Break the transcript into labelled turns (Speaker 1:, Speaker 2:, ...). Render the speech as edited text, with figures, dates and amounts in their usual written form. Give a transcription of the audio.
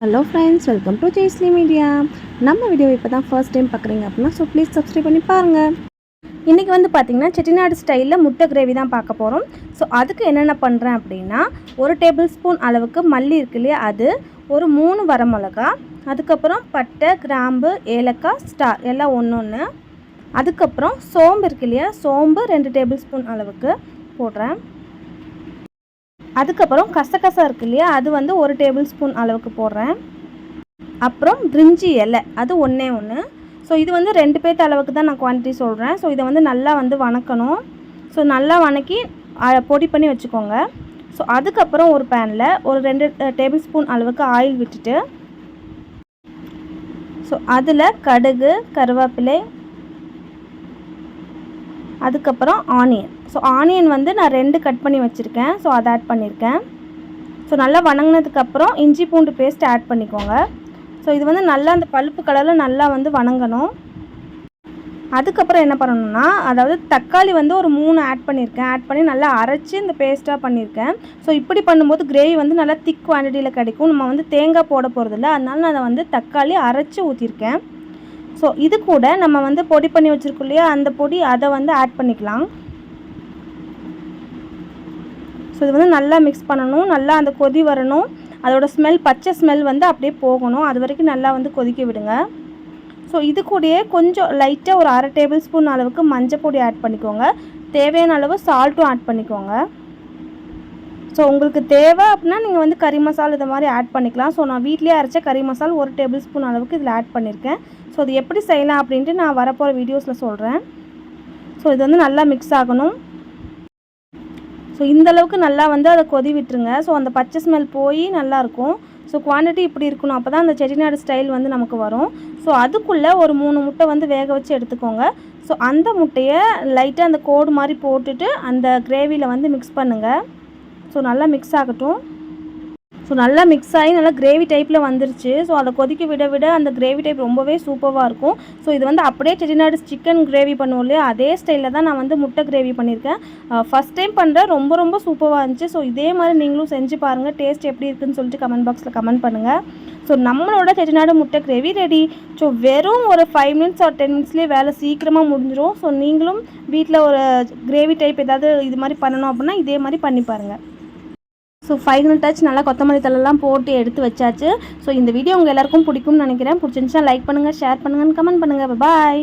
Speaker 1: Hello friends, welcome to ஜெய்ஸ்லி media. நம்ம video இப்போ தான் ஃபர்ஸ்ட் டைம் பார்க்குறீங்க அப்படின்னா ஸோ ப்ளீஸ் சப்ஸ்கிரைப் பண்ணி பாருங்கள். இன்றைக்கி வந்து பார்த்திங்கன்னா செட்டிநாடு ஸ்டைலில் முட்டை கிரேவி தான் பார்க்க போகிறோம். ஸோ அதுக்கு என்னென்ன பண்ணுறேன் அப்படின்னா, 1 டேபிள் ஸ்பூன் அளவுக்கு மல்லி இருக்கு இல்லையா, அது ஒரு 3 வரமிளகா, அதுக்கப்புறம் பட்டை, கிராம்பு, ஏலக்காய், ஸ்டார் எல்லாம் ஒன்று. அதுக்கப்புறம் சோம்பு இருக்கு இல்லையா, சோம்பு 2 டேபிள் ஸ்பூன் அளவுக்கு போடுறேன். அதுக்கப்புறம் கசகசா இருக்கு இல்லையா, அது வந்து 1 டேபிள் ஸ்பூன் அளவுக்கு போடுறேன். அப்புறம் பிரிஞ்சி இலை, அது ஒன்று. ஸோ இது வந்து 2 பேர்த்து அளவுக்கு தான் நான் குவான்டிட்டி சொல்கிறேன். ஸோ இதை வந்து நல்லா வந்து வணக்கணும். ஸோ நல்லா வணக்கி பொடி பண்ணி வச்சுக்கோங்க. ஸோ அதுக்கப்புறம் ஒரு பேனில் ஒரு 2 டேபிள் ஸ்பூன் அளவுக்கு ஆயில் விட்டுட்டு, ஸோ அதில் கடுகு, கருவேப்பிலை, அதுக்கப்புறம் ஆனியன். ஸோ ஆனியன் வந்து நான் 2 கட் பண்ணி வச்சுருக்கேன். ஸோ அதை ஆட் பண்ணியிருக்கேன். ஸோ நல்லா வணங்கினதுக்கப்புறம் இஞ்சி பூண்டு பேஸ்ட் ஆட் பண்ணிக்கோங்க. ஸோ இது வந்து நல்லா அந்த பழுப்பு கலரில் நல்லா வந்து வணங்கணும். அதுக்கப்புறம் என்ன பண்ணணும்னா, அதாவது தக்காளி வந்து ஒரு 3 ஆட் பண்ணியிருக்கேன். ஆட் பண்ணி நல்லா அரைச்சி இந்த பேஸ்ட்டாக பண்ணியிருக்கேன். ஸோ இப்படி பண்ணும்போது கிரேவி வந்து நல்லா திக் குவான்டிட்டியில் கிடைக்கும். நம்ம வந்து தேங்காய் போட போகிறதில்ல, அதனால நான் வந்து தக்காளி அரைச்சி ஊற்றிருக்கேன். ஸோ இது கூட நம்ம வந்து பொடி பண்ணி வச்சுருக்கோம் இல்லையா, அந்த பொடி அதை வந்து ஆட் பண்ணிக்கலாம். ஸோ இது வந்து நல்லா மிக்ஸ் பண்ணணும். நல்லா அந்த கொதி வரணும். அதோட ஸ்மெல், பச்சை ஸ்மெல் வந்து அப்படியே போகணும். அது வரைக்கும் நல்லா வந்து கொதிக்க விடுங்க. ஸோ இது கூடயே கொஞ்சம் லைட்டாக ஒரு 1/2 டேபிள் ஸ்பூன் அளவுக்கு மஞ்சள் பொடி ஆட் பண்ணிக்கோங்க. தேவையான அளவு சால்ட்டும் ஆட் பண்ணிக்கோங்க. ஸோ உங்களுக்கு தேவை அப்படின்னா நீங்கள் வந்து கறி மசாலா இது மாதிரி ஆட் பண்ணிக்கலாம். ஸோ நான் வீட்டிலே அரைச்ச கறி மசாலா 1 டேபிள் ஸ்பூன் அளவுக்கு இதில் ஆட் பண்ணியிருக்கேன். ஸோ அது எப்படி செய்யலாம் அப்படின்ட்டு நான் வரப்போகிற வீடியோஸில் சொல்கிறேன். ஸோ இது வந்து நல்லா மிக்ஸ் ஆகணும். ஸோ இந்தளவுக்கு நல்லா வந்து அதை கொதி விட்டுருங்க. ஸோ அந்த பச்சை ஸ்மெல் போய் நல்லாயிருக்கும். ஸோ குவான்டிட்டி இப்படி இருக்கணும், அப்போ தான் அந்த செட்டிநாடு ஸ்டைல் வந்து நமக்கு வரும். ஸோ அதுக்குள்ளே ஒரு 3 முட்டை வந்து வேக வச்சு எடுத்துக்கோங்க. ஸோ அந்த முட்டையை லைட்டாக அந்த கோடு மாதிரி போட்டுட்டு அந்த கிரேவியில் வந்து மிக்ஸ் பண்ணுங்கள். ஸோ நல்லா மிக்ஸ் ஆகட்டும். ஸோ நல்லா மிக்ஸ் ஆகி நல்லா கிரேவி டைப்பில் வந்துருச்சு. ஸோ அதை கொதிக்க விட விட அந்த கிரேவி டைப் ரொம்பவே சூப்பராக இருக்கும். ஸோ இது வந்து அப்படியே செட்டிநாடு சிக்கன் கிரேவி பண்ணுவோம் இல்லையா, அதே ஸ்டைலில் தான் நான் வந்து முட்டை கிரேவி பண்ணியிருக்கேன். ஃபஸ்ட் டைம் பண்ணுறேன், ரொம்ப சூப்பராக இருந்துச்சு. ஸோ இதே மாதிரி நீங்களும் செஞ்சு பாருங்கள். டேஸ்ட் எப்படி இருக்குதுன்னு சொல்லிட்டு கமெண்ட் பாக்ஸில் கமெண்ட் பண்ணுங்கள். ஸோ நம்மளோட செட்டிநாடு முட்டை கிரேவி ரெடி. ஸோ வெறும் ஒரு 5 மினிட்ஸ் ஆர் 10 மினிட்ஸ்லேயே வேலை சீக்கிரமாக முடிஞ்சிடும். ஸோ நீங்களும் வீட்டில் ஒரு கிரேவி டைப் ஏதாவது இது மாதிரி பண்ணணும் அப்படின்னா இதே மாதிரி பண்ணி பாருங்கள். ஸோ ஃபைனல் டச் நல்லா கொத்தமல்லி தழைலாம் போட்டு எடுத்து வச்சாச்சு. ஸோ இந்த வீடியோ உங்கள் எல்லாருக்கும் பிடிக்கும்னு நினைக்கிறேன். பிடிச்சிருந்துச்சுன்னா லைக் பண்ணுங்கள், ஷேர் பண்ணுங்கள், கமெண்ட் பண்ணுங்கள். பாய்.